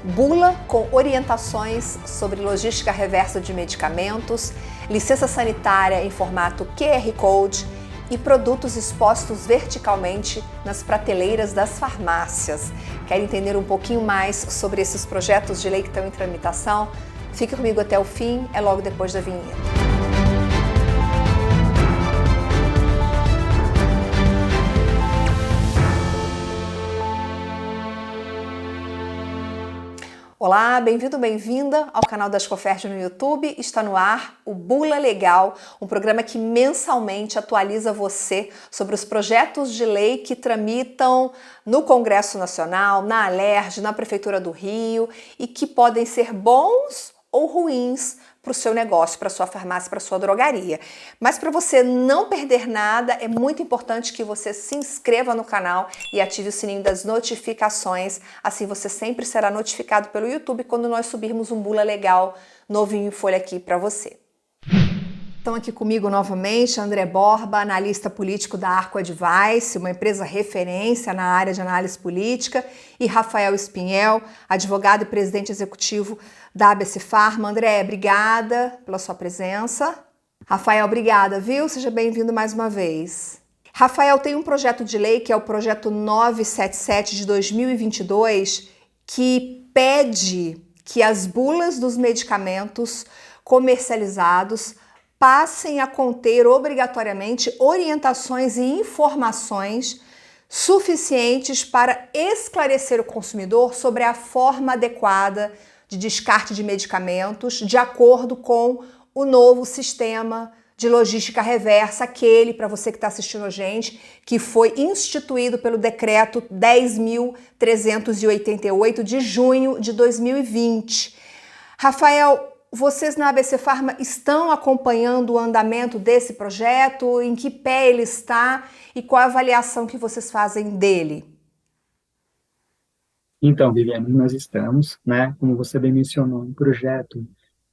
Bula com orientações sobre logística reversa de medicamentos, licença sanitária em formato QR Code e produtos expostos verticalmente nas prateleiras das farmácias. Quer entender um pouquinho mais sobre esses projetos de lei que estão em tramitação? Fique comigo até o fim, é logo depois da vinheta. Olá, bem-vindo, bem-vinda ao canal das Coferj no YouTube. Está no ar o Bula Legal, um programa que mensalmente atualiza você sobre os projetos de lei que tramitam no Congresso Nacional, na Alerj, na Prefeitura do Rio e que podem ser bons ou ruins para o seu negócio, para a sua farmácia, para a sua drogaria. Mas para você não perder nada, é muito importante que você se inscreva no canal e ative o sininho das notificações. Assim você sempre será notificado pelo YouTube quando nós subirmos um Bula Legal novinho em folha aqui para você. Estão aqui comigo novamente André Borba, analista político da Arco Advice, uma empresa referência na área de análise política, e Rafael Espinhel, advogado e presidente executivo da ABC Pharma. André, obrigada pela sua presença. Rafael, obrigada, viu? Seja bem-vindo mais uma vez. Rafael, tem um projeto de lei que é o projeto 977 de 2022 que pede que as bulas dos medicamentos comercializados passem a conter obrigatoriamente orientações e informações suficientes para esclarecer o consumidor sobre a forma adequada de descarte de medicamentos de acordo com o novo sistema de logística reversa, aquele, para você que está assistindo a gente, que foi instituído pelo decreto 10.388 de junho de 2020. Rafael, vocês na ABC Pharma estão acompanhando o andamento desse projeto? Em que pé ele está e qual a avaliação que vocês fazem dele? Então, Viviane, nós estamos, né, como você bem mencionou, um projeto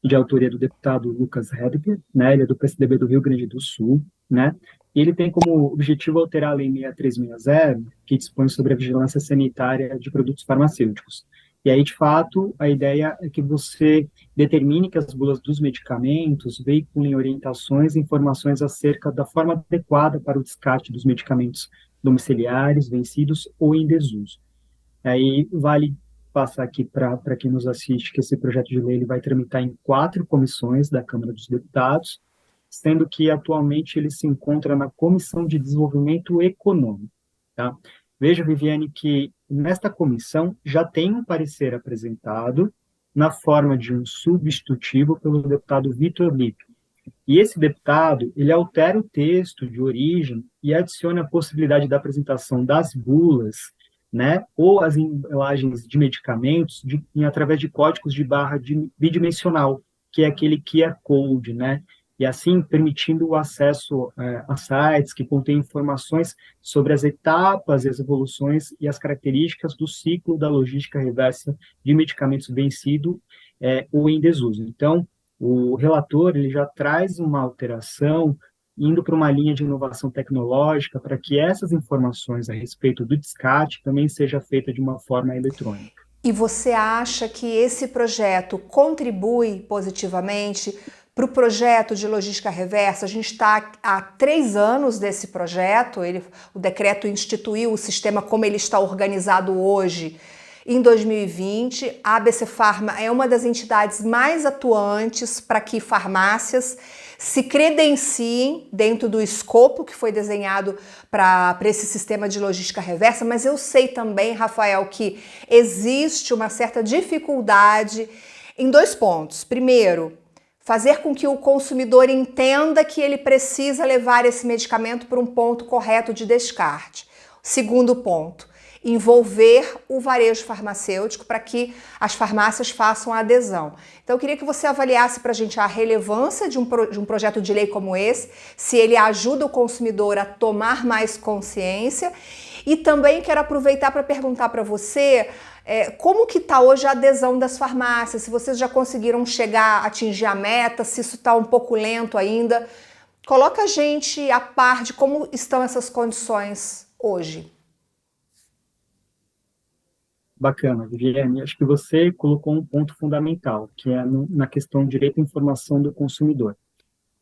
de autoria do deputado Lucas Redker, né, ele é do PSDB do Rio Grande do Sul, né, e ele tem como objetivo alterar a Lei 6360, que dispõe sobre a vigilância sanitária de produtos farmacêuticos. E aí, de fato, a ideia é que você determine que as bulas dos medicamentos veiculem orientações e informações acerca da forma adequada para o descarte dos medicamentos domiciliares, vencidos ou em desuso. Aí vale passar aqui para quem nos assiste que esse projeto de lei ele vai tramitar em 4 comissões da Câmara dos Deputados, sendo que atualmente ele se encontra na Comissão de Desenvolvimento Econômico. Tá? Veja, Viviane, que nesta comissão já tem um parecer apresentado na forma de um substitutivo pelo deputado Vitor Lippe. E esse deputado, ele altera o texto de origem e adiciona a possibilidade da apresentação das bulas, né, ou as embalagens de medicamentos através de códigos de barra bidimensional, que é aquele QR Code, né, e assim permitindo o acesso a sites que contêm informações sobre as etapas, as evoluções e as características do ciclo da logística reversa de medicamentos vencidos ou em desuso. Então, o relator ele já traz uma alteração indo para uma linha de inovação tecnológica para que essas informações a respeito do descarte também seja feita de uma forma eletrônica. E você acha que esse projeto contribui positivamente para o projeto de logística reversa? A gente está há 3 anos desse projeto, o decreto instituiu o sistema como ele está organizado hoje. Em 2020, a ABC Pharma é uma das entidades mais atuantes para que farmácias se credenciem dentro do escopo que foi desenhado para esse sistema de logística reversa, mas eu sei também, Rafael, que existe uma certa dificuldade em 2 pontos. Primeiro, fazer com que o consumidor entenda que ele precisa levar esse medicamento para um ponto correto de descarte. Segundo ponto, envolver o varejo farmacêutico para que as farmácias façam a adesão. Então, eu queria que você avaliasse para a gente a relevância de um projeto de lei como esse, se ele ajuda o consumidor a tomar mais consciência, e também quero aproveitar para perguntar para você como que está hoje a adesão das farmácias, se vocês já conseguiram chegar, atingir a meta, se isso está um pouco lento ainda. Coloca a gente a par de como estão essas condições hoje. Bacana, Viviane. Acho que você colocou um ponto fundamental, que é na questão do direito à informação do consumidor.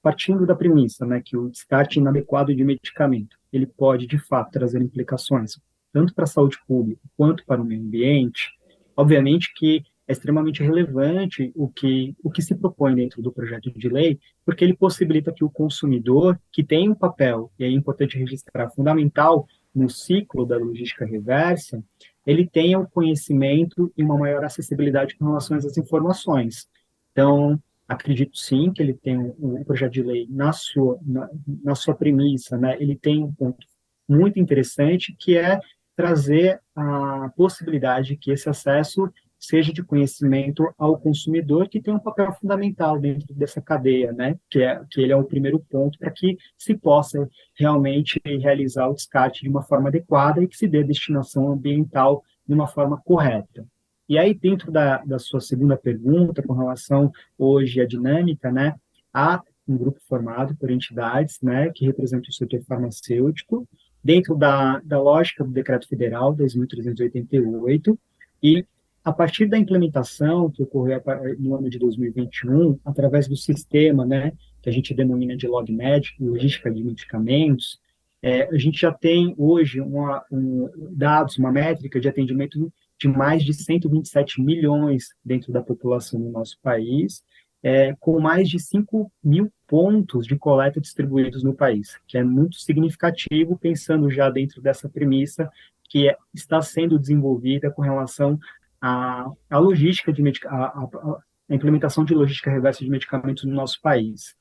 Partindo da premissa, né, que o descarte inadequado de medicamento, ele pode, de fato, trazer implicações tanto para a saúde pública quanto para o meio ambiente. Obviamente que é extremamente relevante o que se propõe dentro do projeto de lei, porque ele possibilita que o consumidor, que tem um papel, e é importante registrar, fundamental no ciclo da logística reversa, ele tenha o conhecimento e uma maior acessibilidade com relação às informações. Então, acredito sim que ele tem um projeto de lei na sua premissa, né? Ele tem um ponto muito interessante que é trazer a possibilidade de que esse acesso seja de conhecimento ao consumidor, que tem um papel fundamental dentro dessa cadeia, né? Que ele é o primeiro ponto para que se possa realmente realizar o descarte de uma forma adequada e que se dê destinação ambiental de uma forma correta. E aí, dentro da sua segunda pergunta, com relação hoje à dinâmica, né, há um grupo formado por entidades, né, que representam o setor farmacêutico, dentro da lógica do Decreto Federal 10.388, e a partir da implementação que ocorreu no ano de 2021, através do sistema, né, que a gente denomina de LogMed, logística de medicamentos, a gente já tem hoje dados, uma métrica de atendimento de mais de 127 milhões dentro da população do nosso país, com mais de 5 mil pontos de coleta distribuídos no país, que é muito significativo, pensando já dentro dessa premissa que está sendo desenvolvida com relação à logística a implementação de logística reversa de medicamentos no nosso país.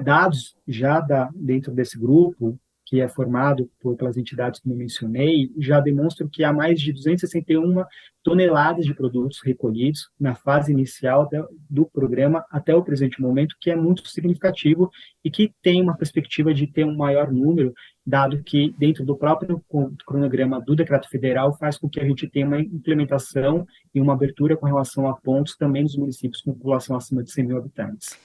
Dados já dentro desse grupo, que é formado pelas entidades que eu mencionei, já demonstram que há mais de 261 toneladas de produtos recolhidos na fase inicial do programa até o presente momento, que é muito significativo e que tem uma perspectiva de ter um maior número, dado que dentro do próprio cronograma do Decreto Federal faz com que a gente tenha uma implementação e uma abertura com relação a pontos também nos municípios com população acima de 100 mil habitantes.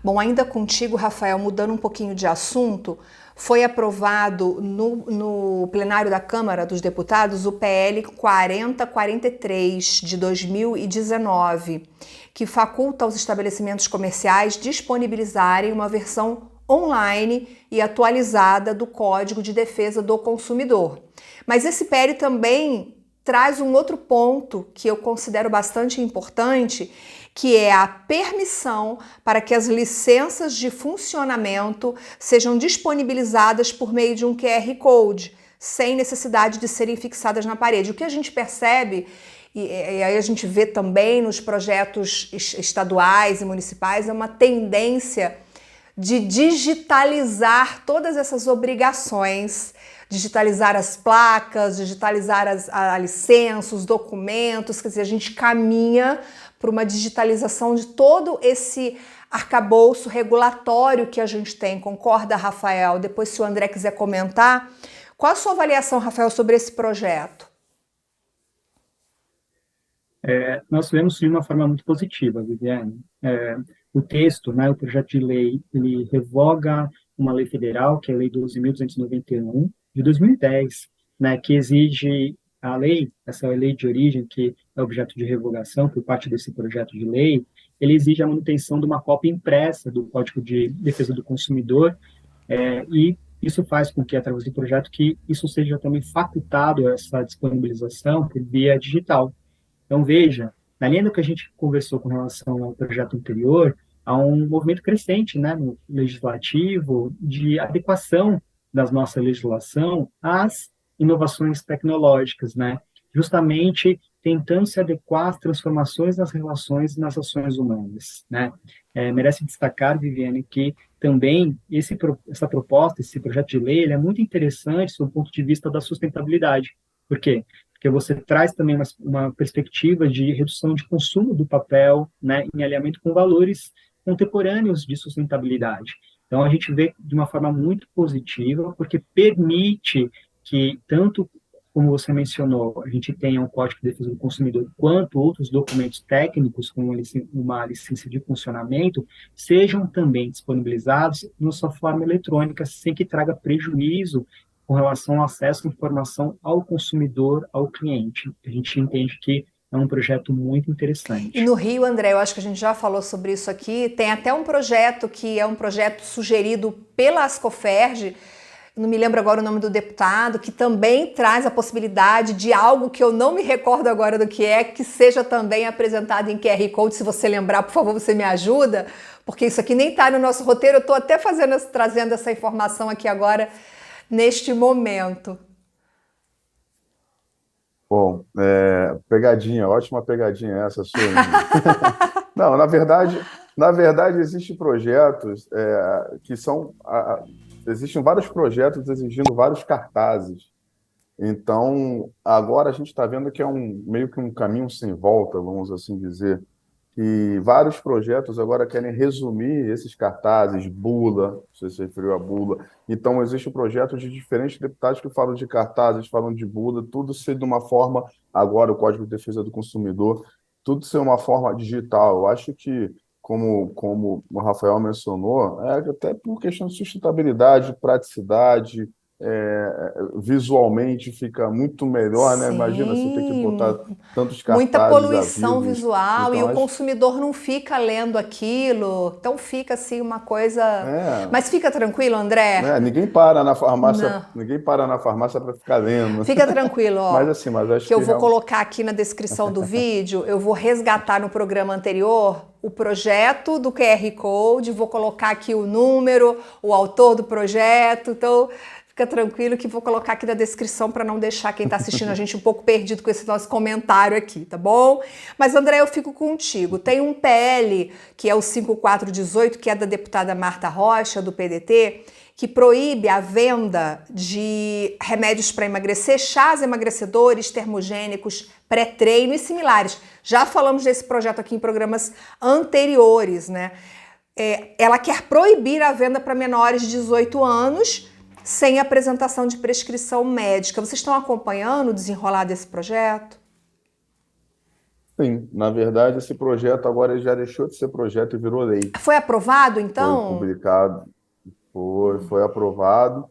Bom, ainda contigo, Rafael, mudando um pouquinho de assunto, foi aprovado no plenário da Câmara dos Deputados o PL 4043 de 2019, que faculta aos estabelecimentos comerciais disponibilizarem uma versão online e atualizada do Código de Defesa do Consumidor. Mas esse PL também traz um outro ponto que eu considero bastante importante, que é a permissão para que as licenças de funcionamento sejam disponibilizadas por meio de um QR Code, sem necessidade de serem fixadas na parede. O que a gente percebe, e aí a gente vê também nos projetos estaduais e municipais, é uma tendência de digitalizar todas essas obrigações, digitalizar as placas, digitalizar a licença, os documentos, quer dizer, a gente caminha para uma digitalização de todo esse arcabouço regulatório que a gente tem. Concorda, Rafael? Depois, se o André quiser comentar. Qual a sua avaliação, Rafael, sobre esse projeto? Nós vemos de uma forma muito positiva, Viviane. O texto, né, o projeto de lei, ele revoga uma lei federal, que é a Lei 12.291, de 2010, né, que exige essa lei de origem, que é objeto de revogação por parte desse projeto de lei, ele exige a manutenção de uma cópia impressa do Código de Defesa do Consumidor, e isso faz com que, através do projeto, que isso seja também facultado, essa disponibilização por via digital. Então, veja, na linha do que a gente conversou com relação ao projeto anterior, há um movimento crescente, né, no legislativo de adequação da nossa legislação às inovações tecnológicas, né, justamente tentando se adequar às transformações nas relações e nas ações humanas, né. Merece destacar, Viviane, que também essa proposta, esse projeto de lei, ele é muito interessante do ponto de vista da sustentabilidade. Por quê? Porque você traz também uma perspectiva de redução de consumo do papel, né, em alinhamento com valores contemporâneos de sustentabilidade. Então, a gente vê de uma forma muito positiva, porque permite que, tanto como você mencionou, a gente tenha um Código de Defesa do Consumidor, quanto outros documentos técnicos, como uma licença de funcionamento, sejam também disponibilizados na sua forma eletrônica, sem que traga prejuízo com relação ao acesso à informação ao consumidor, ao cliente. A gente entende que é um projeto muito E interessante. no Rio, André, eu acho que a gente já falou sobre isso aqui, tem até um projeto que é um projeto sugerido pela Ascoferj, não me lembro agora o nome do deputado, que também traz a possibilidade de algo que eu não me recordo agora do que seja também apresentado em QR Code. Se você lembrar, por favor, você me ajuda, porque isso aqui nem está no nosso roteiro, eu estou até trazendo essa informação aqui agora, neste momento. Bom, pegadinha, ótima pegadinha essa sua, Ingrid. Não, na verdade, existem projetos que são. Existem vários projetos exigindo vários cartazes. Então, agora a gente está vendo que é meio que um caminho sem volta, vamos assim dizer, que vários projetos agora querem resumir esses cartazes, bula, você se referiu à bula. Então, existe um projeto de diferentes deputados que falam de cartazes, falam de bula, tudo ser de uma forma, agora o Código de Defesa do Consumidor, tudo ser uma forma digital. Eu acho que, como o Rafael mencionou, até por questão de sustentabilidade, praticidade, visualmente fica muito melhor, né? Imagina você ter que botar Sim, tantos muita cartazes poluição avivos. visual e Então, o consumidor não fica lendo aquilo, então fica assim uma coisa. é, Mas fica tranquilo, André? né? Ninguém para na farmácia, Não. ninguém para na farmácia para ficar lendo. Fica tranquilo, Mas ó, assim, mas acho que eu que vou colocar aqui na descrição do vídeo, eu vou resgatar no programa anterior o projeto do QR Code, vou colocar aqui o número, o autor do projeto, então fica tranquilo que vou colocar aqui na descrição para não deixar quem está assistindo a gente um pouco perdido com esse nosso comentário aqui, tá bom? Mas André, eu fico contigo. Tem um PL, que é o 5418, que é da deputada Marta Rocha, do PDT, que proíbe a venda de remédios para emagrecer, chás emagrecedores, termogênicos, pré-treino e similares. Já falamos desse projeto aqui em programas anteriores, né? Ela quer proibir a venda para menores de 18 anos sem apresentação de prescrição médica. Vocês estão acompanhando o desenrolar desse projeto? sim. Na verdade, esse projeto agora ele já deixou de ser projeto e virou lei. Foi aprovado, Foi então? publicado, foi aprovado,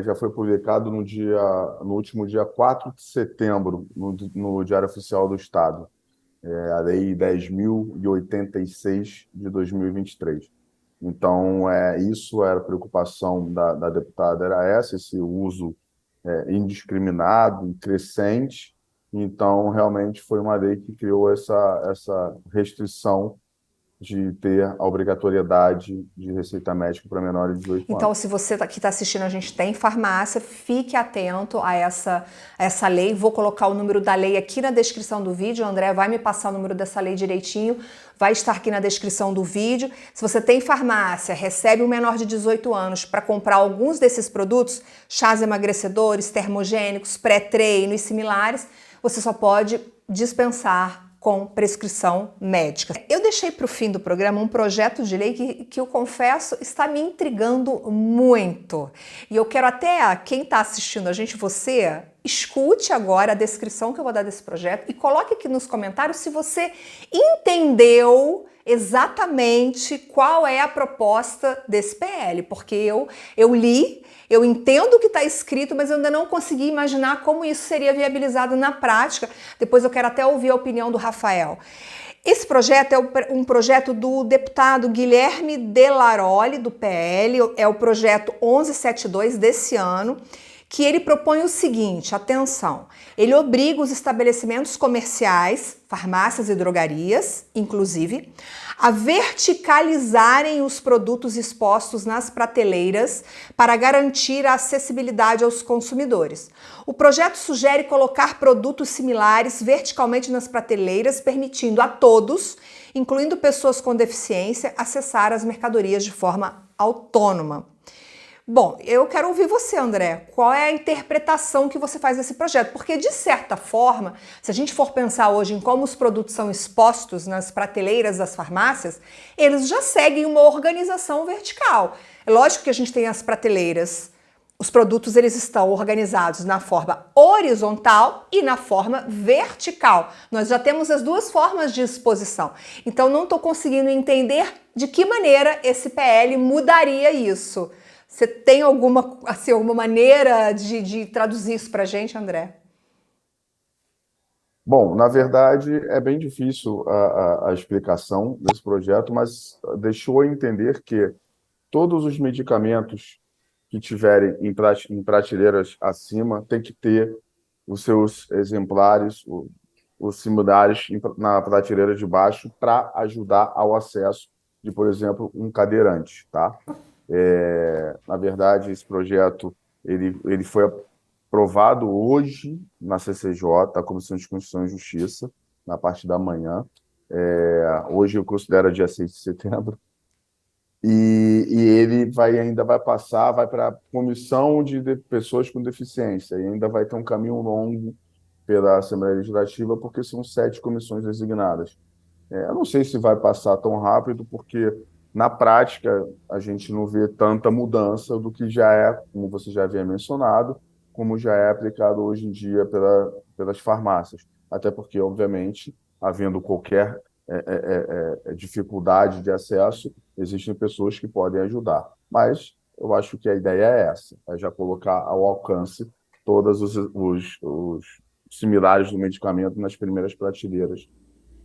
já foi publicado no último dia 4 de setembro, no Diário Oficial do Estado. A Lei 10.086 de 2023. Então, isso era a preocupação da deputada, era esse uso indiscriminado e crescente. Então, realmente foi uma lei que criou essa restrição de ter a obrigatoriedade de receita médica para menores de 18 Então, anos. se você que está assistindo, a gente tem farmácia, fique atento a essa lei. Vou colocar o número da lei aqui na descrição do vídeo. O André vai me passar o número dessa lei direitinho. Vai estar aqui na descrição do vídeo. Se você tem farmácia, recebe um menor de 18 anos para comprar alguns desses produtos, chás emagrecedores, termogênicos, pré-treino e similares, você só pode dispensar com prescrição médica. Eu deixei para o fim do programa um projeto de lei que eu confesso está me intrigando muito. E eu quero até quem está assistindo a gente, você, escute agora a descrição que eu vou dar desse projeto e coloque aqui nos comentários se você entendeu exatamente qual é a proposta desse PL, porque eu li, eu entendo o que está escrito, mas eu ainda não consegui imaginar como isso seria viabilizado na prática. Depois eu quero até ouvir a opinião do Rafael. Esse projeto é um projeto do deputado Guilherme Delaroli, do PL, é o projeto 1172 desse ano, que ele propõe o seguinte, atenção, ele obriga os estabelecimentos comerciais, farmácias e drogarias, inclusive, a verticalizarem os produtos expostos nas prateleiras para garantir a acessibilidade aos consumidores. O projeto sugere colocar produtos similares verticalmente nas prateleiras, permitindo a todos, incluindo pessoas com deficiência, acessar as mercadorias de forma autônoma. Bom, eu quero ouvir você, André. Qual é a interpretação que você faz desse projeto? Porque, de certa forma, se a gente for pensar hoje em como os produtos são expostos nas prateleiras das farmácias, eles já seguem uma organização vertical. É lógico que a gente tem as prateleiras, os produtos eles estão organizados na forma horizontal e na forma vertical. Nós já temos as duas formas de exposição. Então, não estou conseguindo entender de que maneira esse PL mudaria isso. Você tem alguma, assim, alguma maneira de traduzir isso para a gente, André? Bom, na verdade, é bem difícil a explicação desse projeto, mas deixou entender que todos os medicamentos que tiverem em prateleiras acima têm que ter os seus exemplares, os similares na prateleira de baixo para ajudar ao acesso de, por exemplo, um cadeirante, tá? Na verdade, esse projeto ele foi aprovado hoje na CCJ, a Comissão de Constituição e Justiça, na parte da manhã. Hoje eu considero dia 6 de setembro. E ele ainda vai passar, vai para a comissão de pessoas com deficiência, e ainda vai ter um caminho longo pela Assembleia Legislativa, porque são 7 comissões designadas. Eu não sei se vai passar tão rápido, porque na prática a gente não vê tanta mudança do que já é, como você já havia mencionado, como já é aplicado hoje em dia pelas farmácias. Até porque, obviamente, havendo qualquer dificuldade de acesso, existem pessoas que podem ajudar. Mas eu acho que a ideia é essa, é já colocar ao alcance todos os similares do medicamento nas primeiras prateleiras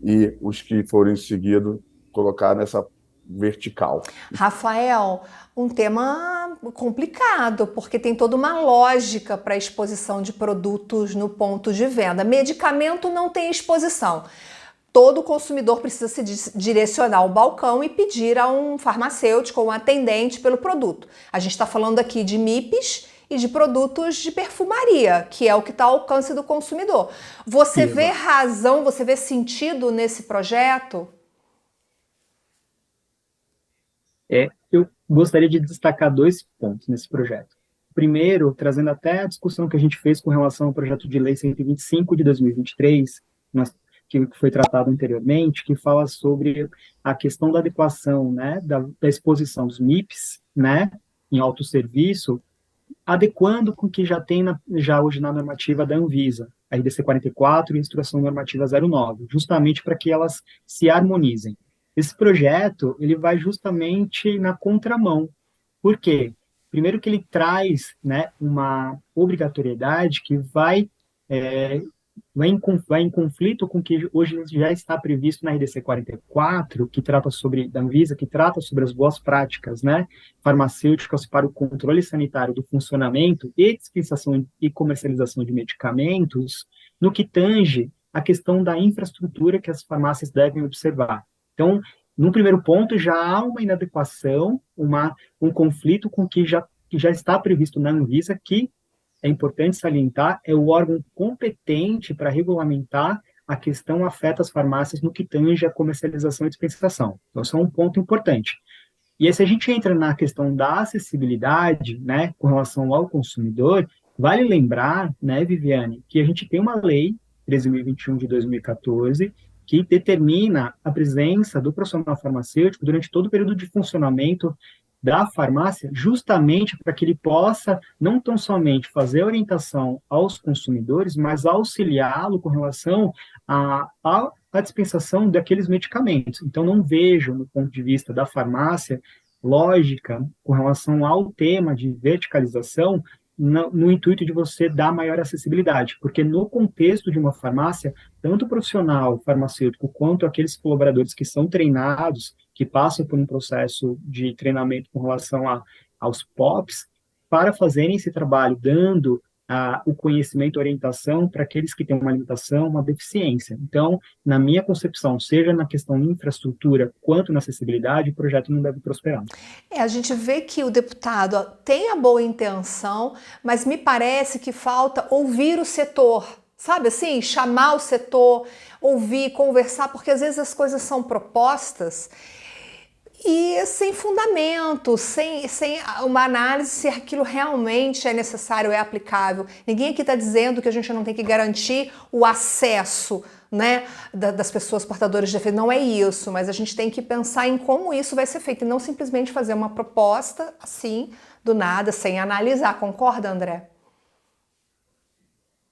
e os que forem seguidos colocar nessa vertical. Rafael, um tema complicado, porque tem toda uma lógica para a exposição de produtos no ponto de venda. Medicamento não tem exposição. Todo consumidor precisa se direcionar ao balcão e pedir a um farmacêutico ou um atendente pelo produto. A gente está falando aqui de MIPs e de produtos de perfumaria, que é o que está ao alcance do consumidor. Você vê razão, você vê sentido nesse projeto? Eu gostaria de destacar 2 pontos nesse projeto. Primeiro, trazendo até a discussão que a gente fez com relação ao projeto de lei 125 de 2023, que foi tratado anteriormente, que fala sobre a questão da adequação, né, da exposição dos MIPs, né, em autosserviço, adequando com o que já tem já hoje na normativa da Anvisa, a RDC 44 e a Instrução Normativa 09, justamente para que elas se harmonizem. Esse projeto, ele vai justamente na contramão. Por quê? Primeiro que ele traz, né, uma obrigatoriedade que vai em conflito com o que hoje já está previsto na RDC 44, que trata sobre, da Anvisa, que trata sobre as boas práticas, né, farmacêuticas para o controle sanitário do funcionamento e dispensação e comercialização de medicamentos, no que tange a questão da infraestrutura que as farmácias devem observar. Então, no primeiro ponto, já há uma inadequação, um conflito com o que já está previsto na Anvisa, que é importante salientar, é o órgão competente para regulamentar a questão afeta as farmácias no que tange a comercialização e dispensação. Então, isso é um ponto importante. E aí, se a gente entra na questão da acessibilidade, né, com relação ao consumidor, vale lembrar, né, Viviane, que a gente tem uma lei, 13.021 de 2014, que determina a presença do profissional farmacêutico durante todo o período de funcionamento da farmácia, justamente para que ele possa não tão somente fazer a orientação aos consumidores, mas auxiliá-lo com relação à dispensação daqueles medicamentos. Então, não vejo, no ponto de vista da farmácia, lógica com relação ao tema de verticalização, no intuito de você dar maior acessibilidade, porque no contexto de uma farmácia, tanto o profissional farmacêutico quanto aqueles colaboradores que são treinados, que passam por um processo de treinamento com relação aos POPs, para fazerem esse trabalho, dando o conhecimento, a orientação para aqueles que têm uma limitação, uma deficiência. Então, na minha concepção, seja na questão de infraestrutura quanto na acessibilidade, o projeto não deve prosperar. A gente vê que o deputado tem a boa intenção, mas me parece que falta ouvir o setor, sabe assim? Chamar o setor, ouvir, conversar, porque às vezes as coisas são propostas e sem fundamento, sem uma análise se aquilo realmente é necessário, é aplicável. Ninguém aqui está dizendo que a gente não tem que garantir o acesso, né, das pessoas portadoras de deficiência. Não é isso, mas a gente tem que pensar em como isso vai ser feito e não simplesmente fazer uma proposta assim, do nada, sem analisar. Concorda, André?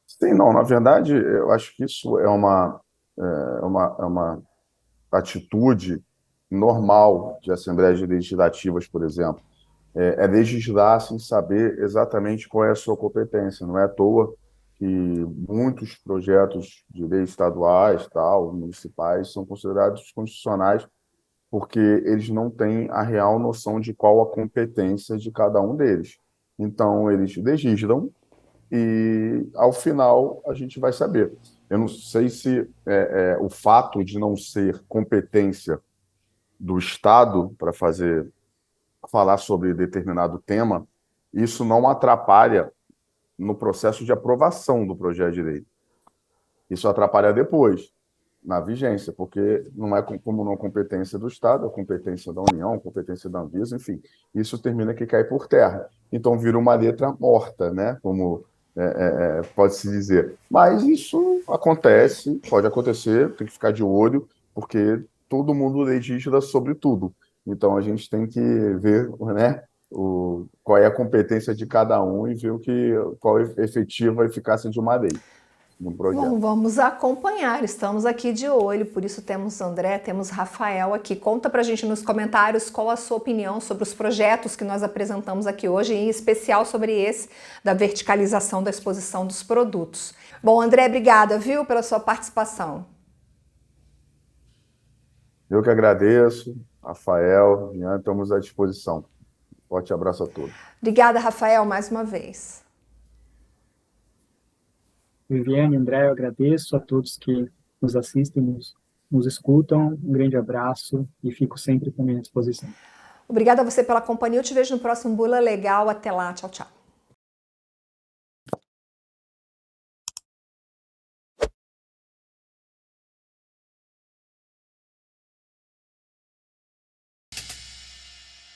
Sim, não, na verdade, eu acho que isso é uma atitude normal de assembleias legislativas, por exemplo. é legislar sem saber exatamente qual é a sua competência. Não é à toa que muitos projetos de lei estaduais, tal, municipais, são considerados constitucionais porque eles não têm a real noção de qual a competência de cada um deles. Então, eles legislam e, ao final, a gente vai saber. Eu não sei se o fato de não ser competência do Estado para falar sobre determinado tema, isso não atrapalha no processo de aprovação do projeto de lei. Isso atrapalha depois, na vigência, porque não é como não competência do Estado, é competência da União, competência da Anvisa, enfim, isso termina que cai por terra. Então vira uma letra morta, né? Como pode-se dizer. Mas isso acontece, pode acontecer, tem que ficar de olho, porque todo mundo legisla sobre tudo. Então a gente tem que ver, né, qual é a competência de cada um e ver qual é a efetiva eficácia de uma lei, de um Bom, projeto. vamos acompanhar, estamos aqui de olho, por isso temos André, temos Rafael aqui. Conta pra gente nos comentários qual a sua opinião sobre os projetos que nós apresentamos aqui hoje, em especial sobre esse da verticalização da exposição dos produtos. Bom, André, obrigada, viu, pela sua participação. Eu que agradeço, Rafael, Jean, estamos à disposição. Forte abraço a todos. Obrigada, Rafael, mais uma vez. Viviane, André, eu agradeço a todos que nos assistem, nos escutam. Um grande abraço e fico sempre também à disposição. Obrigada a você pela companhia. Eu te vejo no próximo Bula Legal. Até lá. Tchau, tchau.